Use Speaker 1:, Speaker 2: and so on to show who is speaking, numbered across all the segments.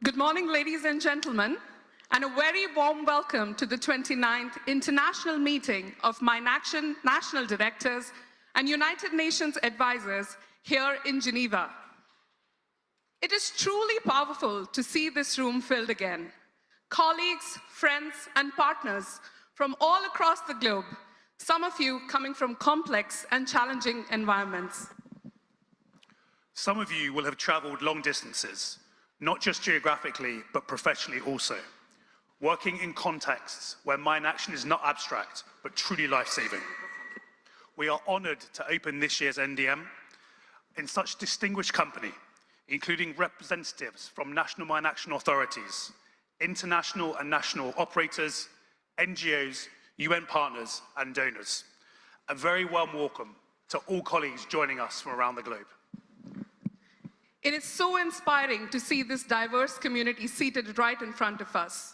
Speaker 1: Good morning, ladies and gentlemen, and a very warm welcome to the 29th International Meeting of Mine Action National Directors and United Nations Advisors here in Geneva. It is truly powerful to see this room filled again. Colleagues, friends, and partners from all across the globe, some of you coming from complex and challenging environments.
Speaker 2: Some of you will have traveled long distances, not just geographically, but professionally also, working in contexts where mine action is not abstract, but truly life-saving. We are honored to open this year's NDM in such distinguished company, including representatives from national mine action authorities, international and national operators, NGOs, UN partners, and donors. A very warm welcome to all colleagues joining us from around the globe.
Speaker 1: It is so inspiring to see this diverse community seated right in front of us,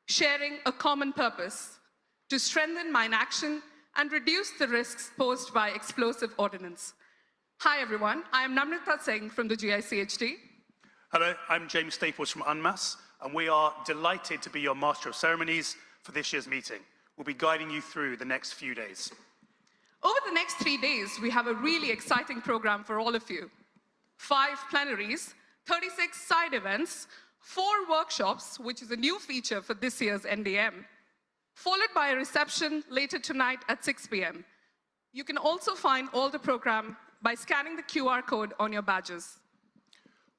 Speaker 1: sharing a common purpose to strengthen mine action and reduce the risks posed by explosive ordnance. Hi everyone, I am Namrita Singh from the GICHD.
Speaker 2: Hello, I'm James Staples from UNMAS, and we are delighted to be your Master of Ceremonies for this year's meeting. We'll be guiding you through the next few days.
Speaker 1: Over the next 3 days, we have a really exciting program for all of you. 5 plenaries, 36 side events, 4 workshops, which is a new feature for this year's NDM, followed by a reception later tonight at 6 p.m. You can also find all the program by scanning the QR code on your badges.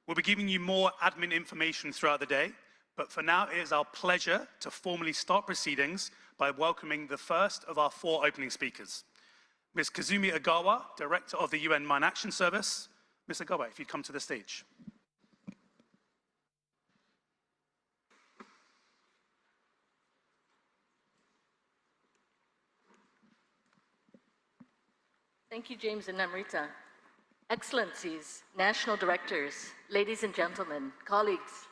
Speaker 2: We'll be giving you more admin information throughout the day, but for now it is our pleasure to formally start proceedings by welcoming the first of our 4 opening speakers. Ms. Kazumi Ogawa, Director of the UN Mine Action Service. Ms. Ogawa, if you'd come to the stage.
Speaker 3: Thank you, James and Namrita. Excellencies, national directors, ladies and gentlemen, colleagues,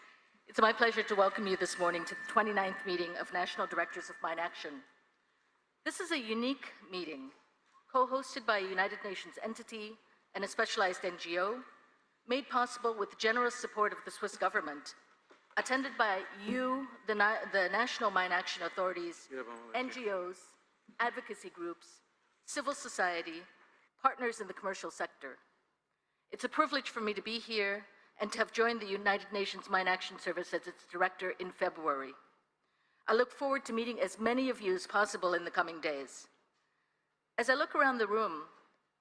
Speaker 3: it's my pleasure to welcome you this morning to the 29th meeting of National Directors of Mine Action. This is a unique meeting, co-hosted by a United Nations entity and a specialized NGO, made possible with the generous support of the Swiss government, attended by you, the national mine action authorities, NGOs, advocacy groups, civil society, partners in the commercial sector. It's a privilege for me to be here and to have joined the United Nations Mine Action Service as its director in February. I look forward to meeting as many of you as possible in the coming days. As I look around the room,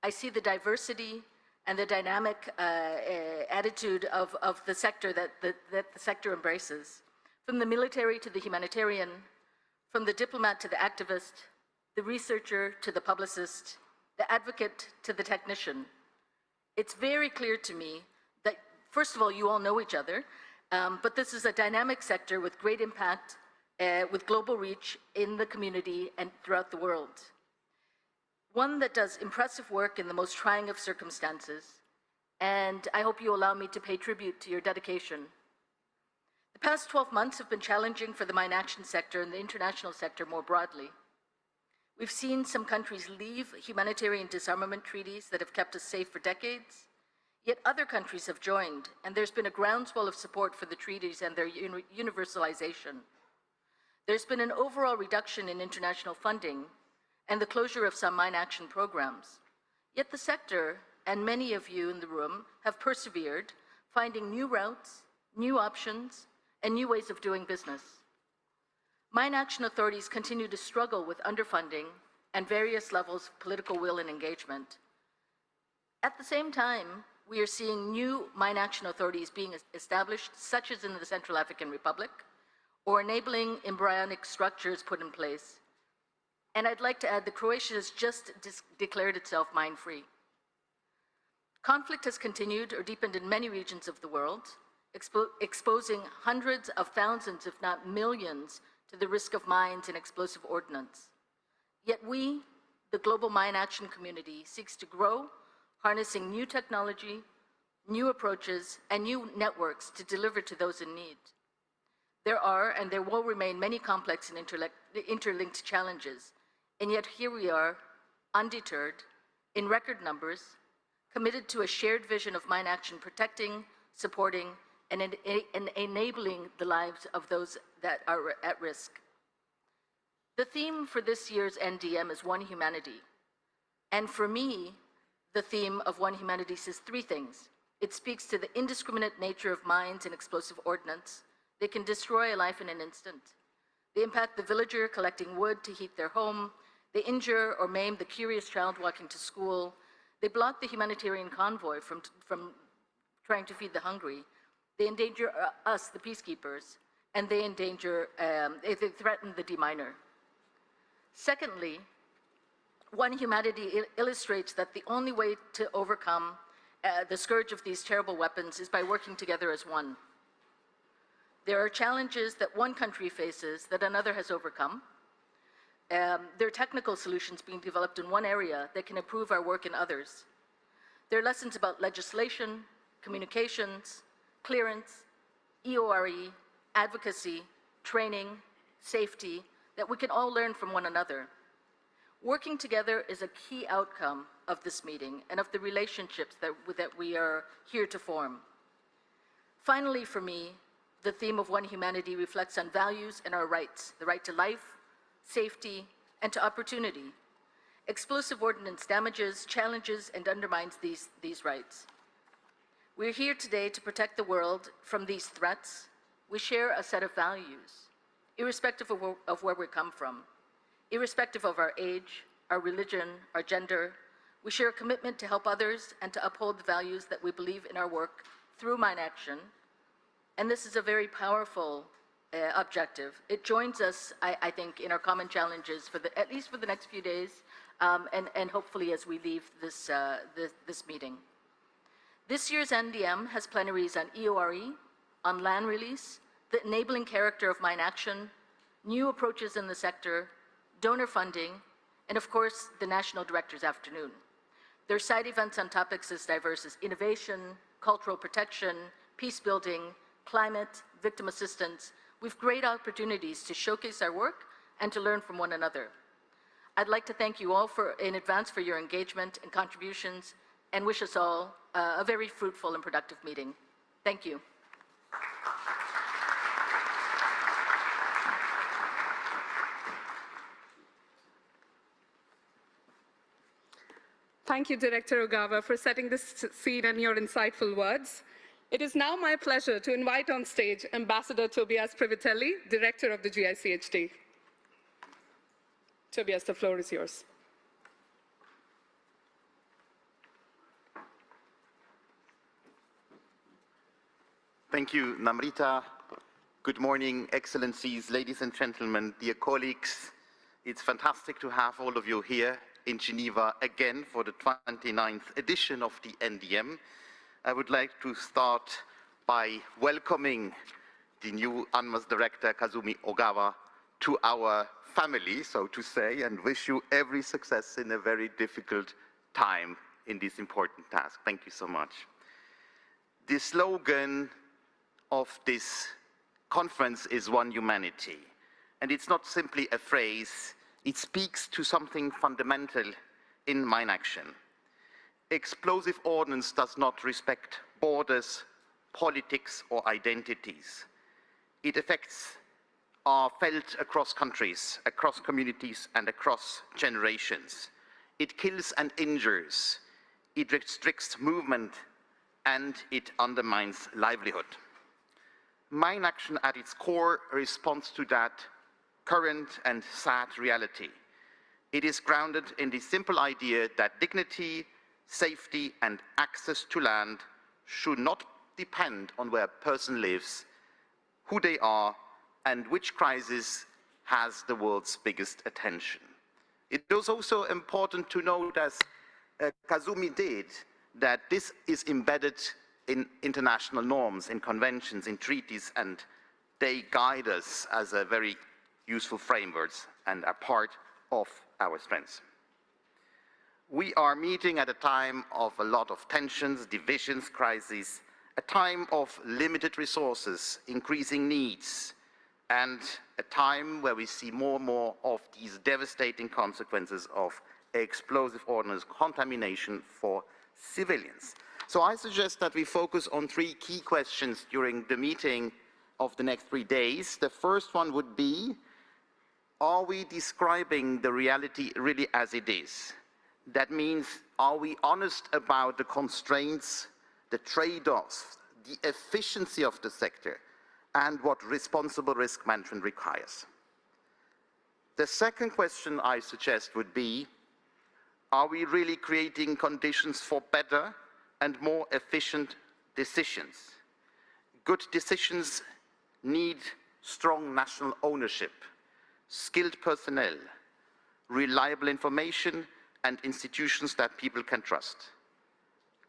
Speaker 3: I see the diversity and the dynamic attitude of the sector that the sector embraces, from the military to the humanitarian, from the diplomat to the activist, the researcher to the publicist, the advocate to the technician. It's very clear to me that, first of all, you all know each other, but this is a dynamic sector with great impact, with global reach in the community and throughout the world. One that does impressive work in the most trying of circumstances, and I hope you allow me to pay tribute to your dedication. The past 12 months have been challenging for the mine action sector and the international sector more broadly. We've seen some countries leave humanitarian disarmament treaties that have kept us safe for decades, yet other countries have joined, and there's been a groundswell of support for the treaties and their universalization. There's been an overall reduction in international funding and the closure of some mine action programs. Yet the sector, and many of you in the room, have persevered, finding new routes, new options, and new ways of doing business. Mine action authorities continue to struggle with underfunding and various levels of political will and engagement. At the same time, we are seeing new mine action authorities being established, such as in the Central African Republic, or enabling embryonic structures put in place. And I'd like to add that Croatia has just declared itself mine-free. Conflict has continued or deepened in many regions of the world, exposing hundreds of thousands, if not millions, to the risk of mines and explosive ordnance. Yet we, the global mine action community, seeks to grow, harnessing new technology, new approaches, and new networks to deliver to those in need. There are, and there will remain, many complex and interlinked challenges, and yet here we are, undeterred, in record numbers, committed to a shared vision of mine action protecting, supporting, and enabling the lives of those that are at risk. The theme for this year's NDM is One Humanity. And for me, the theme of One Humanity says three things. It speaks to the indiscriminate nature of mines and explosive ordnance. They can destroy a life in an instant. They impact the villager collecting wood to heat their home. They injure or maim the curious child walking to school. They block the humanitarian convoy from trying to feed the hungry. They endanger us, the peacekeepers, and they threaten the deminer. Secondly, One Humanity illustrates that the only way to overcome the scourge of these terrible weapons is by working together as one. There are challenges that one country faces that another has overcome. There are technical solutions being developed in one area that can improve our work in others. There are lessons about legislation, communications, clearance, EORE, advocacy, training, safety, that we can all learn from one another. Working together is a key outcome of this meeting and of the relationships that we are here to form. Finally, for me, the theme of One Humanity reflects on values and our rights, the right to life, safety, and to opportunity. Explosive ordnance damages, challenges, and undermines these rights. We're here today to protect the world from these threats. We share a set of values, irrespective of where we come from, irrespective of our age, our religion, our gender. We share a commitment to help others and to uphold the values that we believe in our work through Mine Action. And this is a very powerful objective. It joins us, I think, in our common challenges at least for the next few days, and hopefully as we leave this meeting. This year's NDM has plenaries on EORE, on land release, the enabling character of Mine Action, new approaches in the sector, donor funding, and of course, the National Directors Afternoon. There are side events on topics as diverse as innovation, cultural protection, peace building, climate, victim assistance. We've great opportunities to showcase our work and to learn from one another. I'd like to thank you all in advance for your engagement and contributions, and wish us all a very fruitful and productive meeting. Thank you.
Speaker 1: Thank you, Director Ogawa, for setting this scene and your insightful words. It is now my pleasure to invite on stage Ambassador Tobias Privitelli, Director of the GICHD. Tobias, the floor is yours.
Speaker 4: Thank you, Namrita. Good morning, Excellencies, ladies and gentlemen, dear colleagues. It's fantastic to have all of you here in Geneva again for the 29th edition of the NDM. I would like to start by welcoming the new UNMAS Director, Kazumi Ogawa, to our family, so to say, and wish you every success in a very difficult time in this important task. Thank you so much. The slogan of this conference is One Humanity. And it's not simply a phrase, it speaks to something fundamental in Mine Action. Explosive ordnance does not respect borders, politics, or identities. Its effects are felt across countries, across communities, and across generations. It kills and injures, it restricts movement, and it undermines livelihood. Mine Action at its core responds to that current and sad reality. It is grounded in the simple idea that dignity, safety, and access to land should not depend on where a person lives, who they are, and which crisis has the world's biggest attention. It is also important to note, as Kazumi did, that this is embedded in international norms, in conventions, in treaties, and they guide us as a very useful frameworks and are part of our strengths. We are meeting at a time of a lot of tensions, divisions, crises, a time of limited resources, increasing needs, and a time where we see more and more of these devastating consequences of explosive ordnance contamination for civilians. So I suggest that we focus on 3 key questions during the meeting of the next 3 days. The first one would be, are we describing the reality really as it is? That means, are we honest about the constraints, the trade-offs, the efficiency of the sector, and what responsible risk management requires? The second question I suggest would be, are we really creating conditions for better and more efficient decisions? Good decisions need strong national ownership, skilled personnel, reliable information, and institutions that people can trust.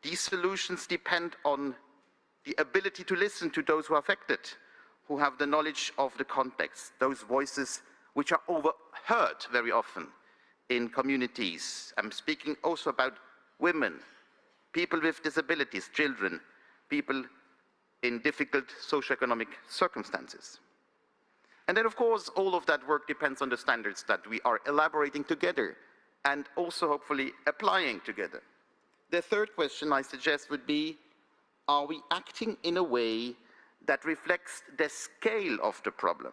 Speaker 4: These solutions depend on the ability to listen to those who are affected, who have the knowledge of the context, those voices which are overheard very often in communities. I'm speaking also about women, people with disabilities, children, people in difficult socioeconomic circumstances. And then, of course, all of that work depends on the standards that we are elaborating together and also hopefully applying together. The third question I suggest would be, are we acting in a way that reflects the scale of the problem?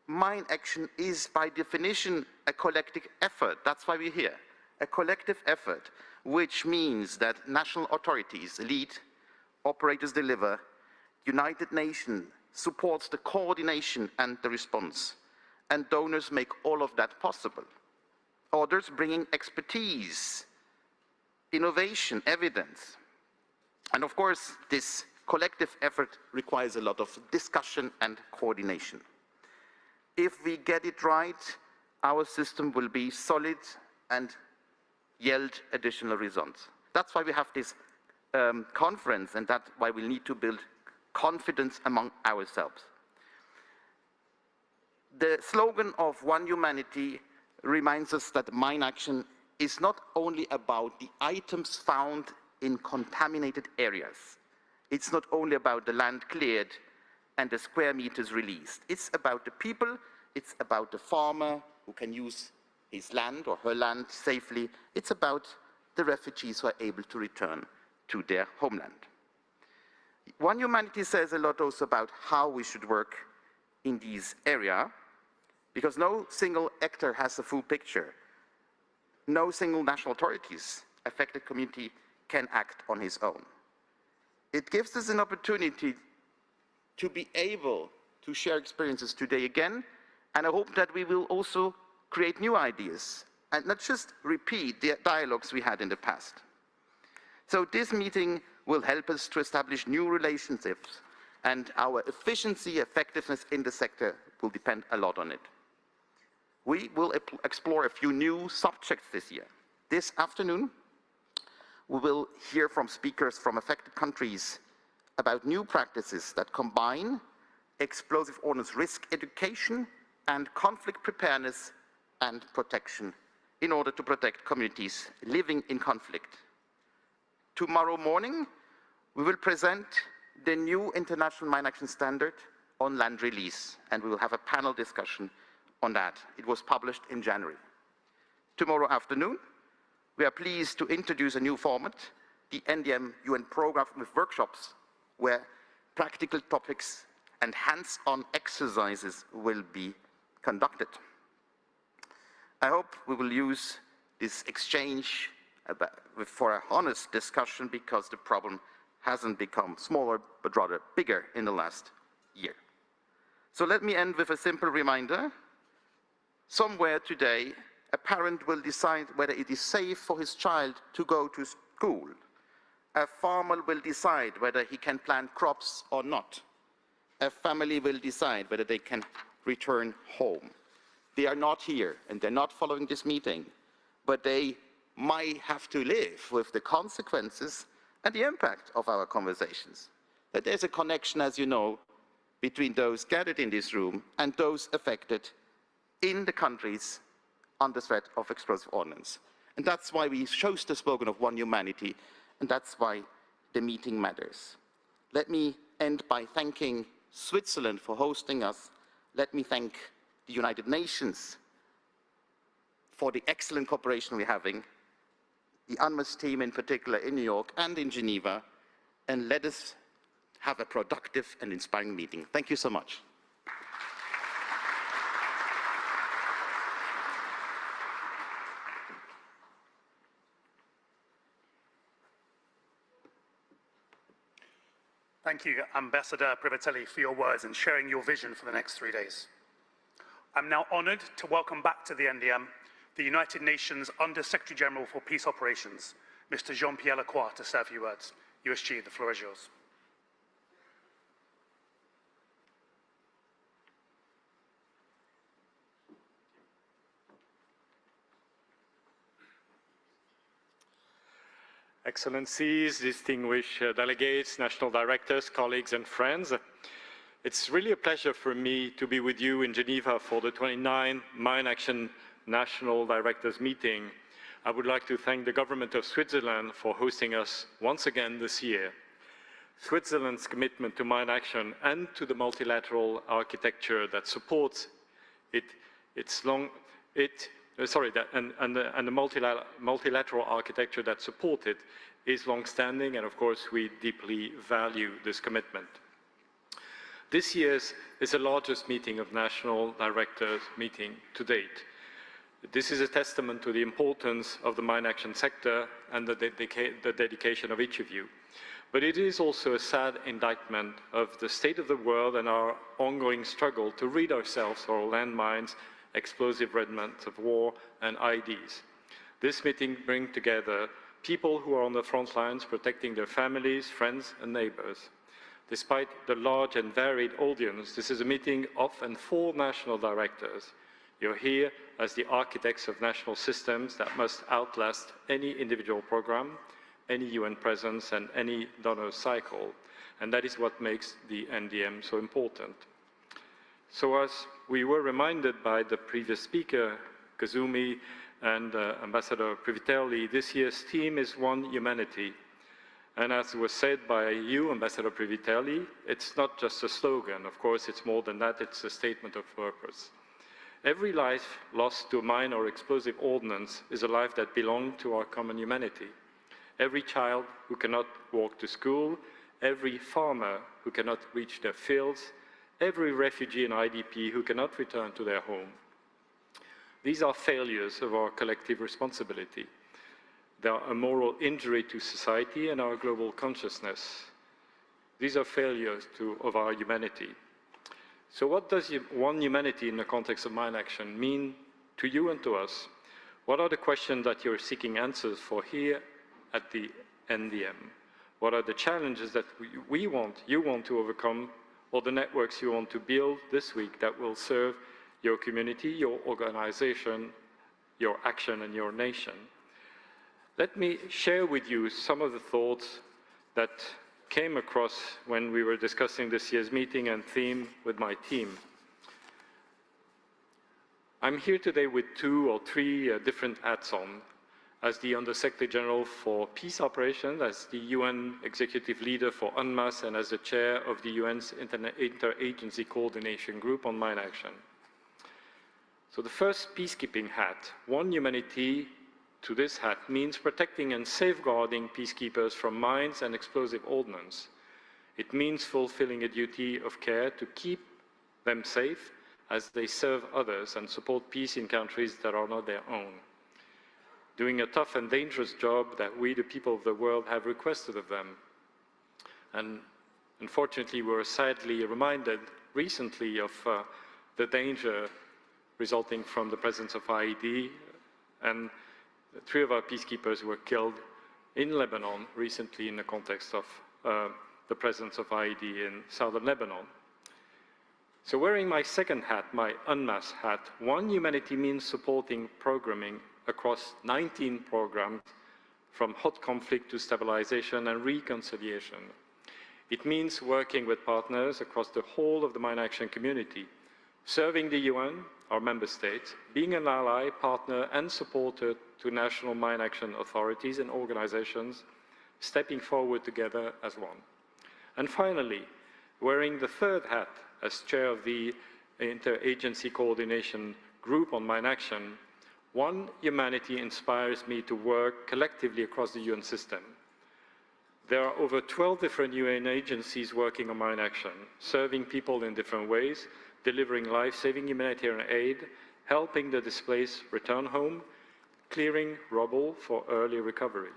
Speaker 4: Mine action is by definition a collective effort. That's why we're here. A collective effort, which means that national authorities lead, operators deliver, United Nations supports the coordination and the response, and donors make all of that possible. Others bringing expertise, innovation, evidence. And of course, this collective effort requires a lot of discussion and coordination. If we get it right, our system will be solid and yield additional results. That's why we have this conference, and that's why we need to build confidence among ourselves. The slogan of One Humanity reminds us that mine action is not only about the items found in contaminated areas. It's not only about the land cleared and the square meters released. It's about the people, it's about the farmer who can use his land or her land safely. It's about the refugees who are able to return to their homeland. One Humanity says a lot also about how we should work in this area, because no single actor has a full picture. No single national authorities, affected community can act on his own. It gives us an opportunity to be able to share experiences today again, and I hope that we will also create new ideas and not just repeat the dialogues we had in the past. So this meeting will help us to establish new relationships, and our efficiency, effectiveness in the sector will depend a lot on it. We will explore a few new subjects this year. This afternoon, we will hear from speakers from affected countries about new practices that combine explosive ordnance risk education and conflict preparedness and protection in order to protect communities living in conflict. Tomorrow morning, we will present the new International Mine Action Standard on land release, and we will have a panel discussion on that. It was published in January. Tomorrow afternoon, we are pleased to introduce a new format, the NDM UN program with workshops, where practical topics and hands-on exercises will be conducted. I hope we will use this exchange for an honest discussion, because the problem hasn't become smaller, but rather bigger in the last year. So let me end with a simple reminder. Somewhere today, a parent will decide whether it is safe for his child to go to school. A farmer will decide whether he can plant crops or not. A family will decide whether they can return home. They are not here, and they're not following this meeting, but they might have to live with the consequences and the impact of our conversations. That there's a connection, as you know, between those gathered in this room and those affected in the countries under threat of explosive ordnance. And that's why we chose the slogan of One Humanity, and that's why the meeting matters. Let me end by thanking Switzerland for hosting us. Let me thank the United Nations for the excellent cooperation we're having. the UNMAS team in particular in New York and in Geneva, and let us have a productive and inspiring meeting. Thank you so much.
Speaker 2: Thank you, Ambassador Privitelli, for your words and sharing your vision for the next 3 days. I'm now honored to welcome back to the NDM the United Nations Under-Secretary General for Peace Operations, Mr. Jean-Pierre Lacroix, to say a few words. USG, the floor is yours.
Speaker 5: Excellencies, distinguished delegates, national directors, colleagues and friends. It's really a pleasure for me to be with you in Geneva for the 29th Mine Action National Directors Meeting. I would like to thank the government of Switzerland for hosting us once again this year. Switzerland's commitment to mine action and to the multilateral architecture that supports it, the multilateral architecture that support it is long-standing, and of course we deeply value this commitment. This year's is the largest meeting of national directors meeting to date. This is a testament to the importance of the mine action sector and the dedication of each of you. But it is also a sad indictment of the state of the world and our ongoing struggle to rid ourselves of our landmines, explosive remnants of war, and IEDs. This meeting brings together people who are on the front lines protecting their families, friends, and neighbors. Despite the large and varied audience, this is a meeting of and for national directors. You're here as the architects of national systems that must outlast any individual program, any UN presence, and any donor cycle. And that is what makes the NDM so important. So as we were reminded by the previous speaker, Kazumi, and Ambassador Privitelli, this year's theme is One Humanity. And as was said by you, Ambassador Privitelli, it's not just a slogan. Of course, it's more than that, it's a statement of purpose. Every life lost to a mine or explosive ordnance is a life that belonged to our common humanity. Every child who cannot walk to school, every farmer who cannot reach their fields, every refugee and IDP who cannot return to their home. These are failures of our collective responsibility. They are a moral injury to society and our global consciousness. These are failures of our humanity. So what does one humanity in the context of mine action mean to you and to us? What are the questions that you're seeking answers for here at the NDM? What are the challenges that you want to overcome, or the networks you want to build this week that will serve your community, your organization, your action, and your nation? Let me share with you some of the thoughts that came across when we were discussing this year's meeting and theme with my team. I'm here today with 2 or 3 different hats on. As the Under-Secretary General for Peace Operations, as the UN Executive Leader for UNMAS, and as the Chair of the UN's Interagency Coordination Group on Mine Action. So the first peacekeeping hat, One Humanity, to this hat means protecting and safeguarding peacekeepers from mines and explosive ordnance. It means fulfilling a duty of care to keep them safe as they serve others and support peace in countries that are not their own. Doing a tough and dangerous job that we, the people of the world, have requested of them. And unfortunately, we were sadly reminded recently of the danger resulting from the presence of IED, and 3 of our peacekeepers were killed in Lebanon recently in the context of the presence of IED in southern Lebanon. So wearing my second hat, my UNMAS hat, One Humanity means supporting programming across 19 programs from hot conflict to stabilization and reconciliation. It means working with partners across the whole of the mine action community, serving the UN, our member states, being an ally, partner, and supporter to national mine action authorities and organizations, stepping forward together as one. And finally, wearing the third hat as chair of the Interagency Coordination Group on Mine Action, One humanity inspires me to work collectively across the UN system. There are over 12 different UN agencies working on mine action, serving people in different ways, delivering life-saving humanitarian aid, helping the displaced return home, clearing rubble for early recovery.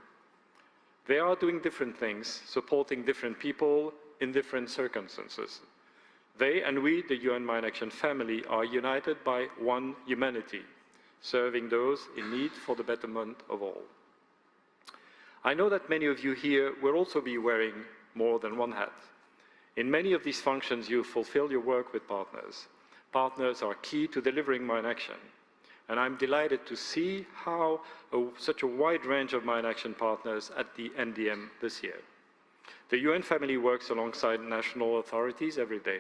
Speaker 5: They are doing different things, supporting different people in different circumstances. They and we, the UN Mine Action family, are united by one humanity, serving those in need for the betterment of all. I know that many of you here will also be wearing more than one hat. In many of these functions, you fulfill your work with partners. Partners are key to delivering mine action. And I'm delighted to see how such a wide range of mine action partners at the NDM this year. The UN family works alongside national authorities every day.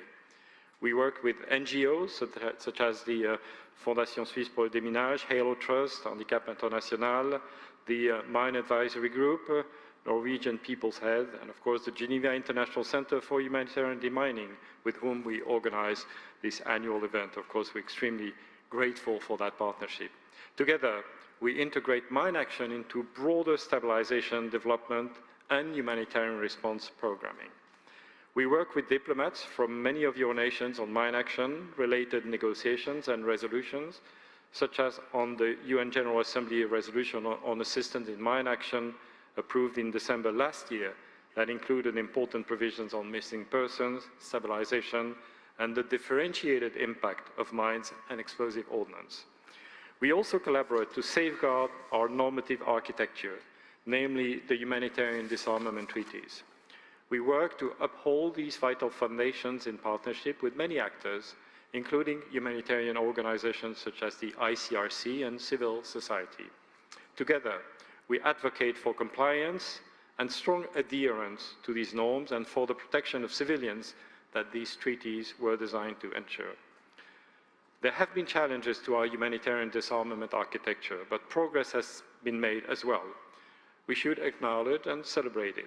Speaker 5: We work with NGOs such as the Fondation Suisse pour le Déminage, Halo Trust, Handicap International, the Mine Advisory Group, Norwegian People's Head, and of course the Geneva International Center for Humanitarian Demining, with whom we organize this annual event. Of course, we're extremely grateful for that partnership. Together, we integrate mine action into broader stabilization, development, and humanitarian response programming. We work with diplomats from many of your nations on mine action-related negotiations and resolutions, such as on the UN General Assembly resolution on assistance in mine action approved in December last year that included important provisions on missing persons, stabilization, and the differentiated impact of mines and explosive ordnance. We also collaborate to safeguard our normative architecture, namely the humanitarian disarmament treaties. We work to uphold these vital foundations in partnership with many actors, including humanitarian organizations such as the ICRC and civil society. Together, we advocate for compliance and strong adherence to these norms and for the protection of civilians that these treaties were designed to ensure. There have been challenges to our humanitarian disarmament architecture, but progress has been made as well. We should acknowledge and celebrate it.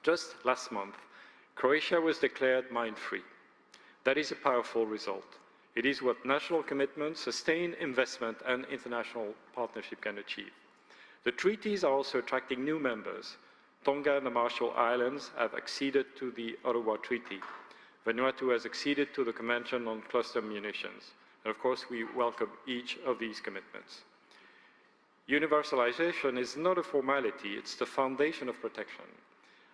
Speaker 5: Just last month, Croatia was declared mine-free. That is a powerful result. It is what national commitment, sustained investment, and international partnership can achieve. The treaties are also attracting new members. Tonga and the Marshall Islands have acceded to the Ottawa Treaty. Vanuatu has acceded to the Convention on Cluster Munitions. And of course, we welcome each of these commitments. Universalization is not a formality, it's the foundation of protection.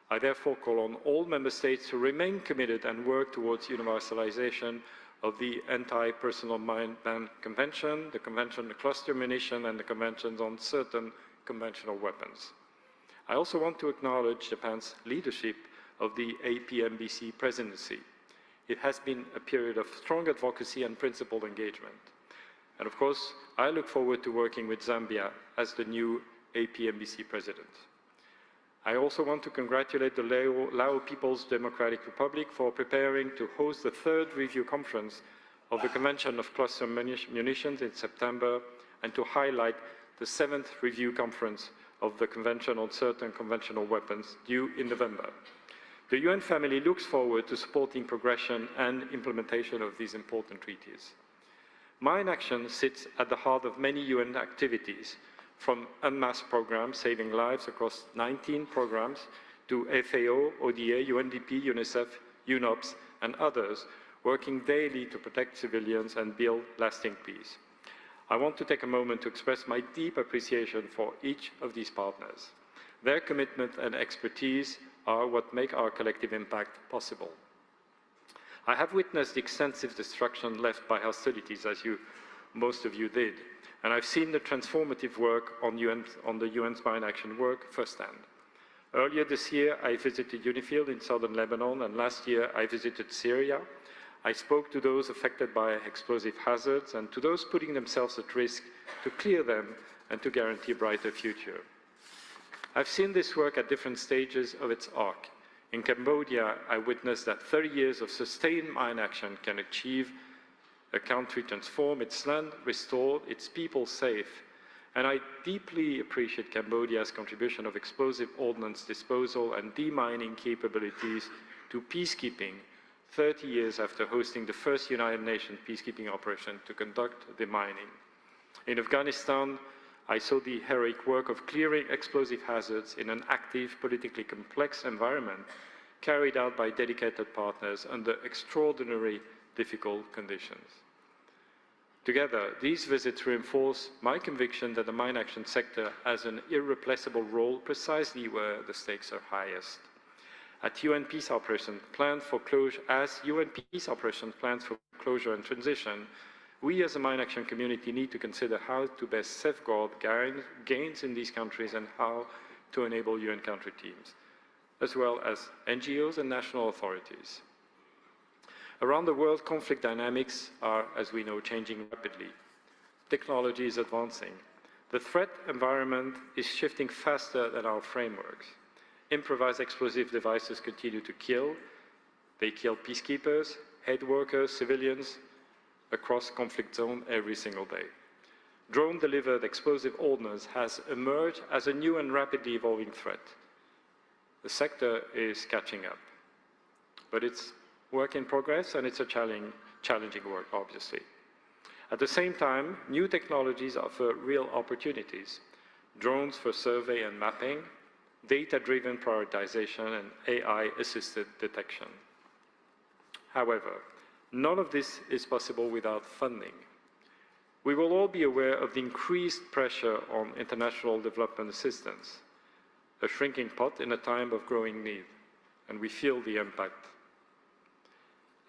Speaker 5: I therefore call on all member states to remain committed and work towards universalization of the Anti-Personal Mine Ban Convention, the Convention on Cluster Munition, and the Conventions on Certain Conventional Weapons. I also want to acknowledge Japan's leadership of the APMBC presidency. It has been a period of strong advocacy and principled engagement. And of course, I look forward to working with Zambia as the new APMBC president. I also want to congratulate the Lao People's Democratic Republic for preparing to host the third review conference of the Convention of Cluster Munitions in September and to highlight the 7th review conference of the Convention on Certain Conventional Weapons due in November. The UN family looks forward to supporting progression and implementation of these important treaties. Mine action sits at the heart of many UN activities, from unmasked programs saving lives across 19 programs to FAO, ODA, UNDP, UNICEF, UNOPS, and others working daily to protect civilians and build lasting peace. I want to take a moment to express my deep appreciation for each of these partners. Their commitment and expertise are what make our collective impact possible. I have witnessed the extensive destruction left by hostilities, as most of you did, and I've seen the transformative work on the UN's mine action work firsthand. Earlier this year, I visited UNIFIL in southern Lebanon, and last year I visited Syria. I spoke to those affected by explosive hazards and to those putting themselves at risk to clear them and to guarantee a brighter future. I've seen this work at different stages of its arc. In Cambodia, I witnessed that 30 years of sustained mine action can achieve a country transform its land, restore its people safe. And I deeply appreciate Cambodia's contribution of explosive ordnance disposal and demining capabilities to peacekeeping 30 years after hosting the first United Nations peacekeeping operation to conduct demining. In Afghanistan, I saw the heroic work of clearing explosive hazards in an active, politically complex environment carried out by dedicated partners under extraordinary difficult conditions. Together, these visits reinforce my conviction that the mine action sector has an irreplaceable role precisely where the stakes are highest. As UN peace operations plans for closure and transition, we as a mine action community need to consider how to best safeguard gains in these countries and how to enable UN country teams, as well as NGOs and national authorities. Around the world, conflict dynamics are, as we know, changing rapidly. Technology is advancing. The threat environment is shifting faster than our frameworks. Improvised explosive devices continue to kill. They kill peacekeepers, aid workers, civilians across conflict zone every single day. Drone-delivered explosive ordnance has emerged as a new and rapidly evolving threat. The sector is catching up, but it's work in progress and it's a challenging work, obviously. At the same time, new technologies offer real opportunities. Drones for survey and mapping, data-driven prioritization, and AI-assisted detection. However, none of this is possible without funding. We will all be aware of the increased pressure on international development assistance, a shrinking pot in a time of growing need, and we feel the impact.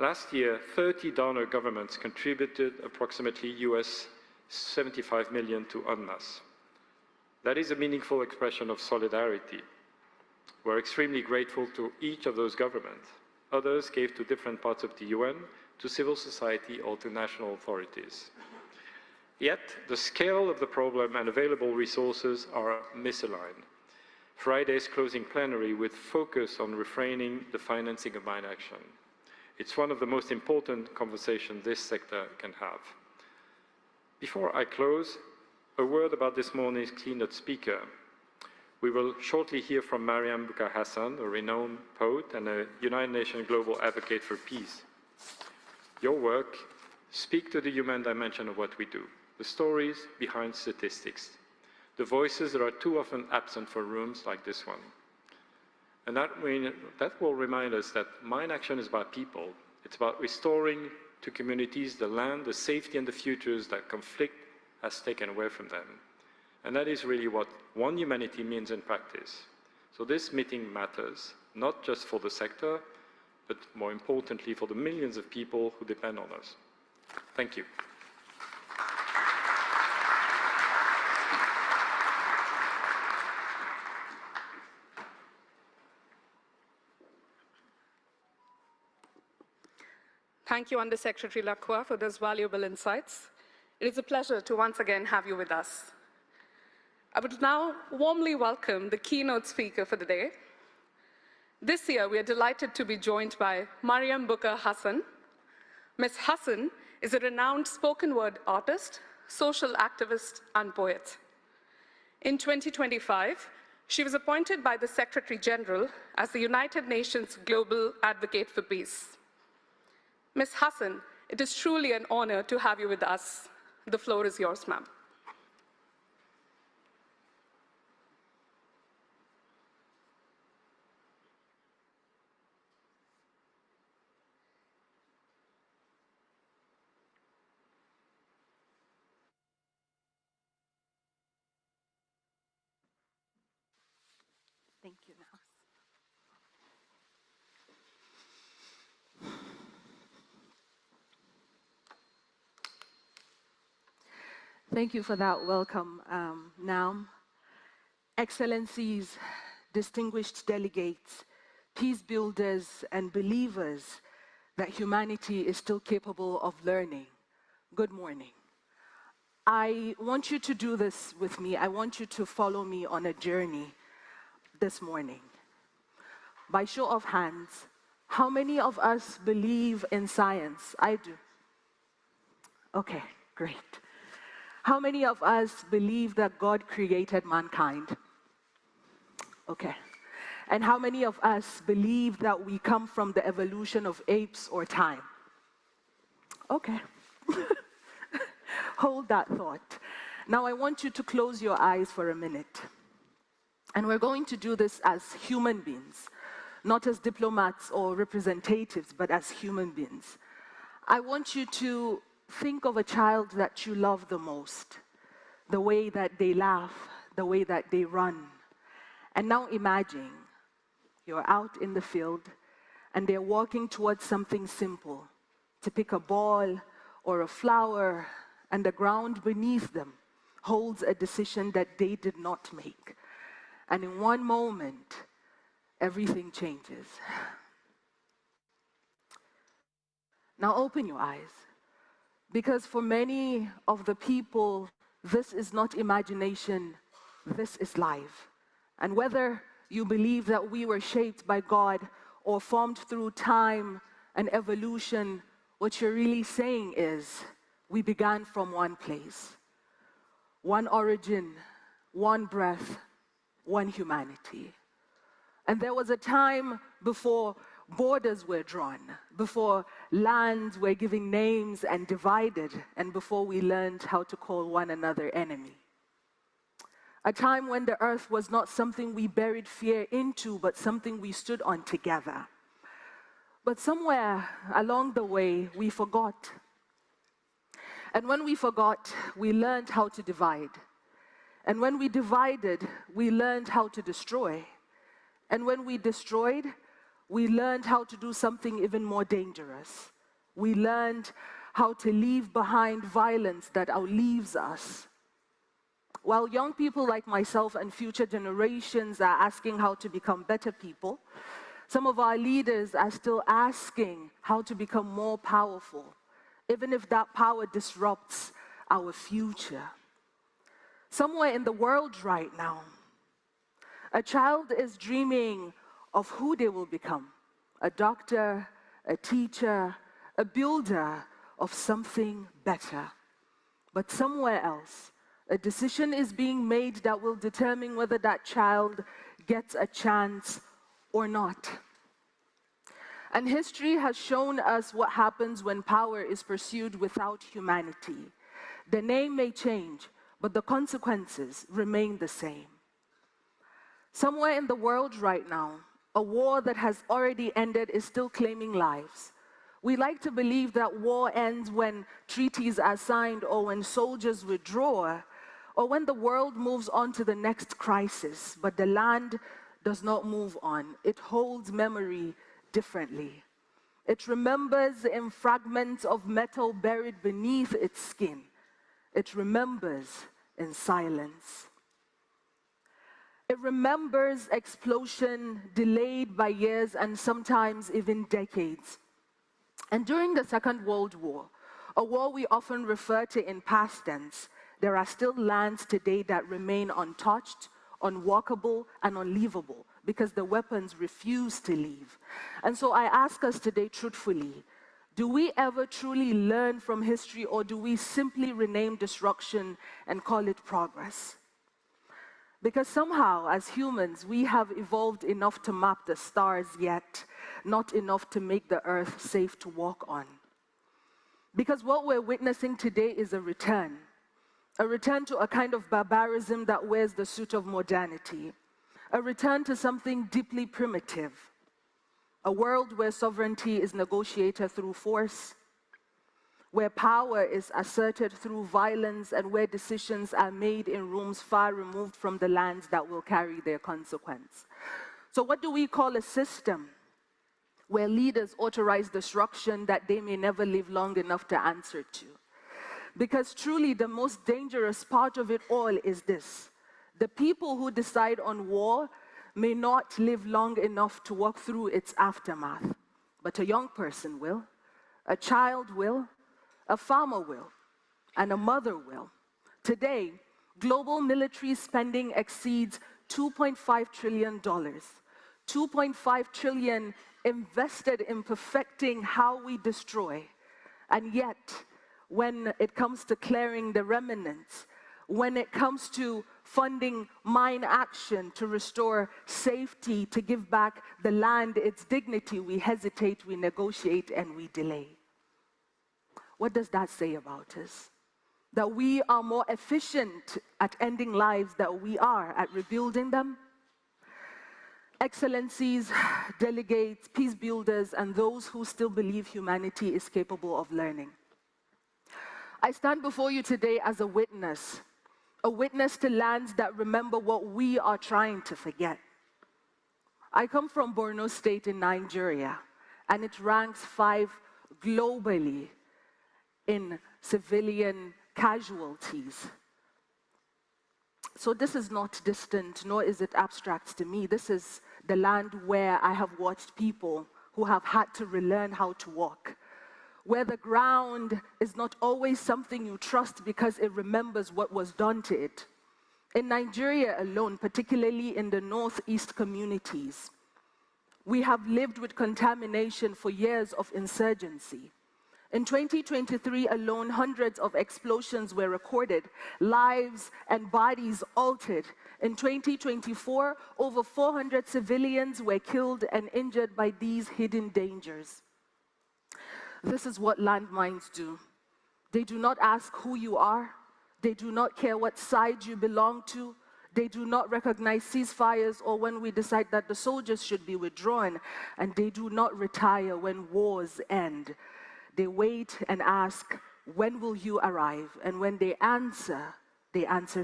Speaker 5: Last year, 30 donor governments contributed approximately US $75 million to UNMAS. That is a meaningful expression of solidarity. We're extremely grateful to each of those governments. Others gave to different parts of the UN, to civil society, or to national authorities. Yet, the scale of the problem and available resources are misaligned. Friday's closing plenary with focus on refraining the financing of mine action. It's one of the most important conversations this sector can have. Before I close, a word about this morning's keynote speaker. We will shortly hear from Mariam Bukar Hassan, a renowned poet and a United Nations global advocate for peace. Your work speaks to the human dimension of what we do, the stories behind statistics, the voices that are too often absent for rooms like this one. And that will remind us that mine action is about people. It's about restoring to communities the land, the safety, and the futures that conflict has taken away from them. And that is really what one humanity means in practice. So this meeting matters, not just for the sector, but more importantly for the millions of people who depend on us. Thank you.
Speaker 1: Thank you, Under-Secretary Lacroix, for those valuable insights. It is a pleasure to once again have you with us. I would now warmly welcome the keynote speaker for the day. This year, we are delighted to be joined by Mariam Bukar Hassan. Ms. Hassan is a renowned spoken word artist, social activist, and poet. In 2025, she was appointed by the Secretary General as the United Nations Global Advocate for Peace. Ms. Hassan, it is truly an honor to have you with us. The floor is yours, ma'am.
Speaker 6: Thank you, Nas. Thank you for that welcome, Naum. Excellencies, distinguished delegates, peace builders, and believers that humanity is still capable of learning. Good morning. I want you to do this with me. I want you to follow me on a journey this morning. By show of hands, how many of us believe in science? I do. Okay, great. How many of us believe that God created mankind? Okay. And how many of us believe that we come from the evolution of apes or time? Okay. Hold that thought. Now I want you to close your eyes for a minute. And we're going to do this as human beings, not as diplomats or representatives, but as human beings. I want you to think of a child that you love the most, the way that they laugh, the way that they run. And now imagine you're out in the field and they're walking towards something simple, to pick a ball or a flower, and the ground beneath them holds a decision that they did not make. And in one moment, everything changes. Now open your eyes, because for many of the people, this is not imagination, this is life. And whether you believe that we were shaped by God or formed through time and evolution, what you're really saying is, we began from one place, one origin, one breath, one humanity. And there was a time before borders were drawn, before lands were given names and divided, and before we learned how to call one another enemy. A time when the earth was not something we buried fear into, but something we stood on together. But somewhere along the way, we forgot. And when we forgot, we learned how to divide. And when we divided, we learned how to destroy. And when we destroyed, we learned how to do something even more dangerous. We learned how to leave behind violence that outlives us. While young people like myself and future generations are asking how to become better people, some of our leaders are still asking how to become more powerful, even if that power disrupts our future. Somewhere in the world right now, a child is dreaming of who they will become: a doctor, a teacher, a builder of something better. But somewhere else, a decision is being made that will determine whether that child gets a chance or not. And history has shown us what happens when power is pursued without humanity. The name may change, but the consequences remain the same. Somewhere in the world right now, a war that has already ended is still claiming lives. We like to believe that war ends when treaties are signed or when soldiers withdraw or when the world moves on to the next crisis, but the land does not move on. It holds memory differently. It remembers in fragments of metal buried beneath its skin. It remembers in silence. It remembers explosion delayed by years and sometimes even decades. And during the Second World War, a war we often refer to in past tense, there are still lands today that remain untouched, unwalkable, and unleavable because the weapons refuse to leave. And so I ask us today truthfully, do we ever truly learn from history, or do we simply rename destruction and call it progress? Because somehow, as humans, we have evolved enough to map the stars, yet not enough to make the earth safe to walk on. Because what we're witnessing today is a return to a kind of barbarism that wears the suit of modernity, a return to something deeply primitive, a world where sovereignty is negotiated through force, where power is asserted through violence, and where decisions are made in rooms far removed from the lands that will carry their consequence. So what do we call a system where leaders authorize destruction that they may never live long enough to answer to? Because truly the most dangerous part of it all is this: the people who decide on war may not live long enough to walk through its aftermath, but a young person will, a child will, a farmer will, and a mother will. Today, global military spending exceeds $2.5 trillion. $2.5 trillion invested in perfecting how we destroy. And yet, when it comes to clearing the remnants, when it comes to funding mine action to restore safety, to give back the land its dignity, we hesitate, we negotiate, and we delay. What does that say about us? that we are more efficient at ending lives than we are at rebuilding them? Excellencies, delegates, peace builders, and those who still believe humanity is capable of learning. I stand before you today as a witness to lands that remember what we are trying to forget. I come from Borno State in Nigeria, and it ranks 5 globally in civilian casualties. So this is not distant, nor is it abstract to me. This is the land where I have watched people who have had to relearn how to walk, where the ground is not always something you trust because it remembers what was done to it. In Nigeria alone, particularly in the northeast communities, we have lived with contamination for years of insurgency. In 2023 alone, hundreds of explosions were recorded, lives and bodies altered. In 2024, over 400 civilians were killed and injured by these hidden dangers. This is what landmines do. They do not ask who you are. They do not care what side you belong to. They do not recognize ceasefires or when we decide that the soldiers should be withdrawn. And they do not retire when wars end. They wait and ask, when will you arrive? And when they answer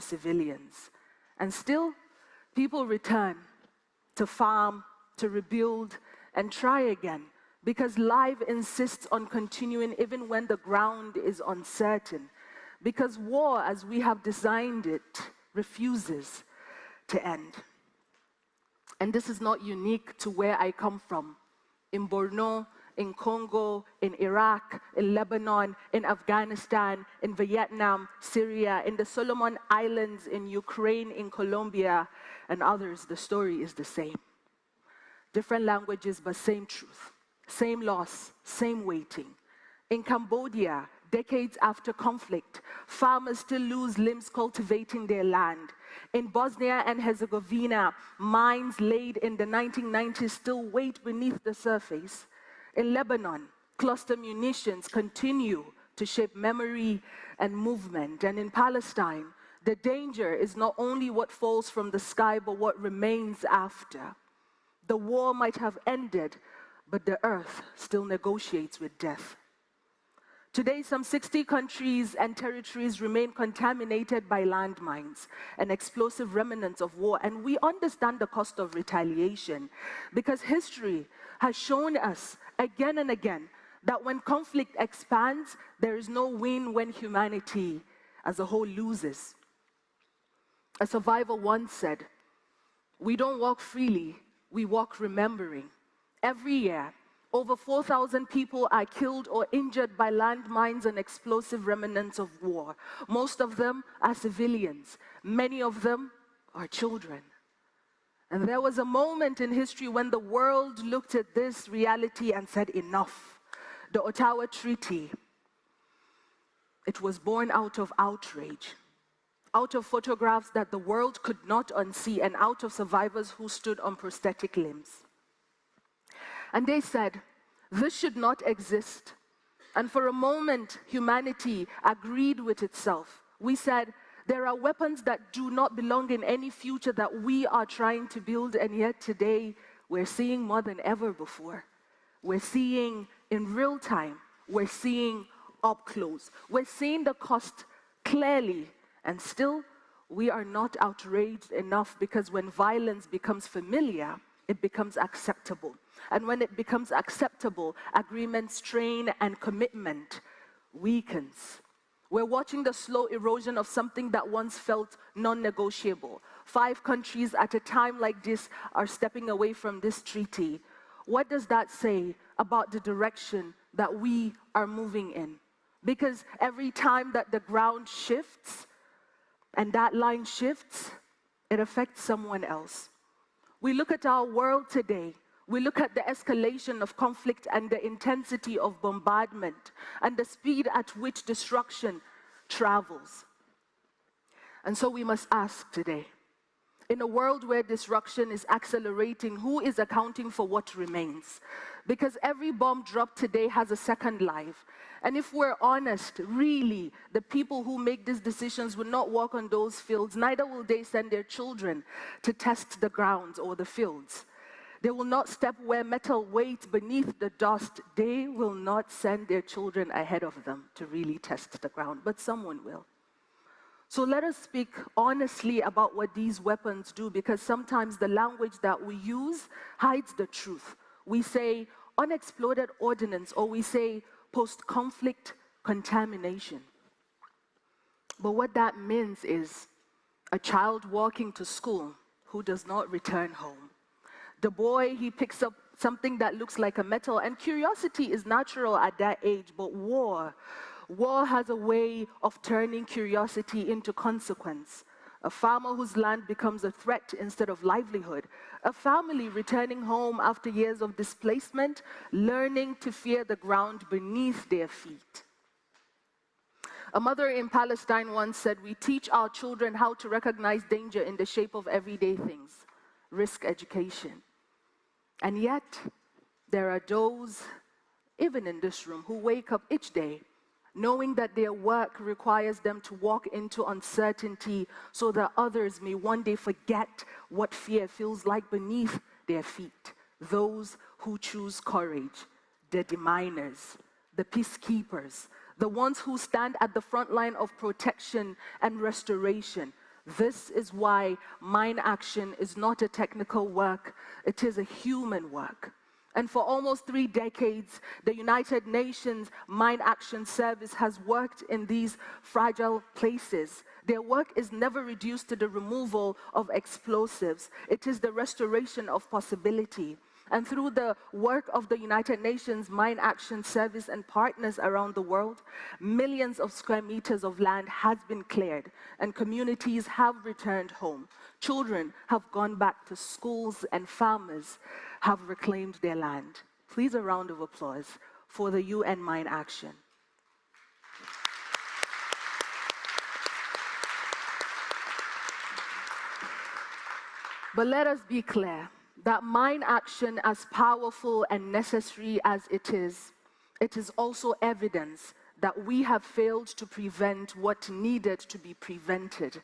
Speaker 6: civilians. And still, people return to farm, to rebuild, and try again. Because life insists on continuing even when the ground is uncertain. Because war, as we have designed it, refuses to end. And this is not unique to where I come from. In Borno, in Congo, in Iraq, in Lebanon, in Afghanistan, in Vietnam, Syria, in the Solomon Islands, in Ukraine, in Colombia, and others, the story is the same. Different languages, but same truth. Same loss, same waiting. In Cambodia, decades after conflict, farmers still lose limbs cultivating their land. In Bosnia and Herzegovina, mines laid in the 1990s still wait beneath the surface. In Lebanon, cluster munitions continue to shape memory and movement. And in Palestine, the danger is not only what falls from the sky, but what remains after. The war might have ended, but the earth still negotiates with death. Today, some 60 countries and territories remain contaminated by landmines and explosive remnants of war. And we understand the cost of retaliation because history has shown us again and again that when conflict expands, there is no win when humanity as a whole loses. A survivor once said, "We don't walk freely, we walk remembering." Every year, over 4,000 people are killed or injured by landmines and explosive remnants of war. Most of them are civilians. Many of them are children. And there was a moment in history when the world looked at this reality and said, enough. The Ottawa Treaty, it was born out of outrage, out of photographs that the world could not unsee, and out of survivors who stood on prosthetic limbs. And they said, this should not exist. And for a moment, humanity agreed with itself. We said, there are weapons that do not belong in any future that we are trying to build, and yet today, we're seeing more than ever before. We're seeing in real time, we're seeing up close. We're seeing the cost clearly, and still, we are not outraged enough because when violence becomes familiar, it becomes acceptable. And when it becomes acceptable, agreement, strain, and commitment weakens. We're watching the slow erosion of something that once felt non-negotiable. 5 countries at a time like this are stepping away from this treaty. What does that say about the direction that we are moving in? Because every time that the ground shifts and that line shifts, it affects someone else. We look at our world today. We look at the escalation of conflict and the intensity of bombardment and the speed at which destruction travels. And so we must ask today, In a world where disruption is accelerating, who is accounting for what remains? Because every bomb dropped today has a second life. And if we're honest, really, the people who make these decisions will not walk on those fields, neither will they send their children to test the grounds or the fields. They will not step where metal waits beneath the dust. They will not send their children ahead of them to really test the ground, but someone will. So let us speak honestly about what these weapons do, because sometimes the language that we use hides the truth. We say unexploded ordnance, or we say post-conflict contamination. But what that means is a child walking to school who does not return home. The boy, he picks up something that looks like a metal, and curiosity is natural at that age, but war has a way of turning curiosity into consequence. A farmer whose land becomes a threat instead of livelihood. A family returning home after years of displacement, learning to fear the ground beneath their feet. A mother in Palestine once said, "We teach our children how to recognize danger in the shape of everyday things." Risk education. And yet, there are those, even in this room, who wake up each day knowing that their work requires them to walk into uncertainty so that others may one day forget what fear feels like beneath their feet. Those who choose courage, the deminers, the peacekeepers, the ones who stand at the front line of protection and restoration. This is why mine action is not a technical work, it is a human work. And for almost 3 decades, the United Nations Mine Action Service has worked in these fragile places. Their work is never reduced to the removal of explosives. It is the restoration of possibility. And through the work of the United Nations Mine Action Service and partners around the world, millions of square meters of land has been cleared, and communities have returned home. Children have gone back to schools, and farmers have reclaimed their land. Please, a round of applause for the UN Mine Action. But let us be clear that mine action, as powerful and necessary as it is also evidence that we have failed to prevent what needed to be prevented.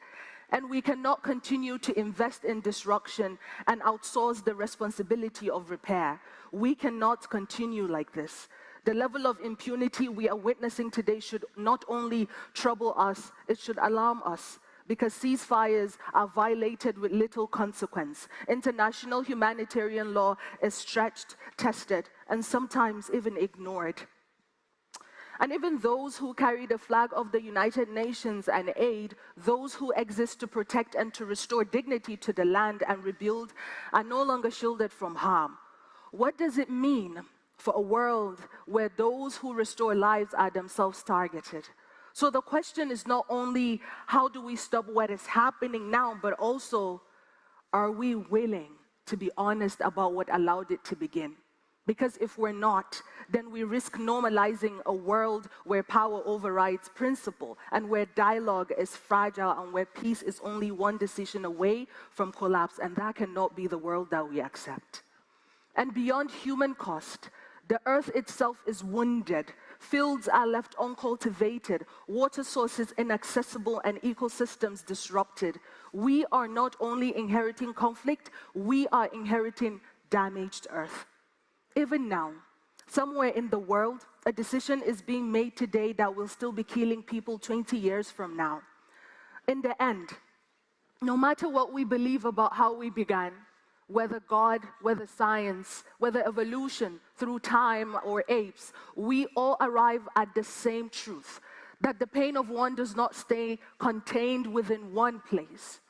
Speaker 6: And we cannot continue to invest in destruction and outsource the responsibility of repair. We cannot continue like this. The level of impunity we are witnessing today should not only trouble us, it should alarm us, because ceasefires are violated with little consequence. International humanitarian law is stretched, tested, and sometimes even ignored. And even those who carry the flag of the United Nations and aid, those who exist to protect and to restore dignity to the land and rebuild, are no longer shielded from harm. What does it mean for a world where those who restore lives are themselves targeted? So the question is not only how do we stop what is happening now, but also, are we willing to be honest about what allowed it to begin? Because if we're not, then we risk normalizing a world where power overrides principle, and where dialogue is fragile, and where peace is only one decision away from collapse, and that cannot be the world that we accept. And beyond human cost, the earth itself is wounded. Fields are left uncultivated, water sources inaccessible, and ecosystems disrupted. We are not only inheriting conflict, we are inheriting damaged earth. Even now, somewhere in the world, a decision is being made today that will still be killing people 20 years from now. In the end, no matter what we believe about how we began, whether God, whether science, whether evolution through time or apes, we all arrive at the same truth, that the pain of one does not stay contained within one place.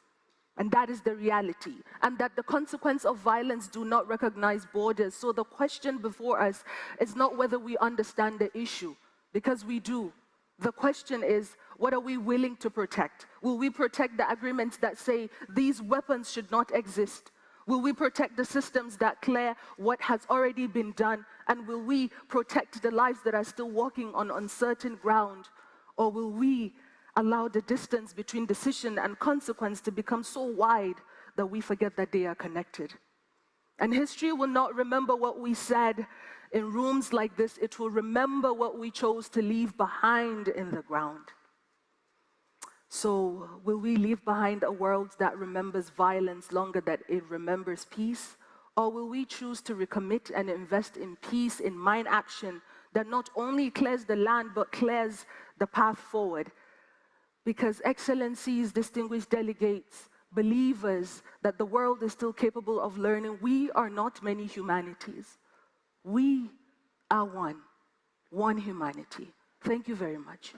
Speaker 6: And that is the reality. And that the consequence of violence do not recognize borders. So the question before us is not whether we understand the issue, because we do. The question is, what are we willing to protect? Will we protect the agreements that say these weapons should not exist? Will we protect the systems that clear what has already been done? And will we protect the lives that are still walking on uncertain ground? Or will we allow the distance between decision and consequence to become so wide that we forget that they are connected. And history will not remember what we said in rooms like this. It will remember what we chose to leave behind in the ground. So will we leave behind a world that remembers violence longer than it remembers peace? Or will we choose to recommit and invest in peace, in mind action that not only clears the land, but clears the path forward? Because excellencies, distinguished delegates, believers that the world is still capable of learning, we are not many humanities. We are one humanity. Thank you very much.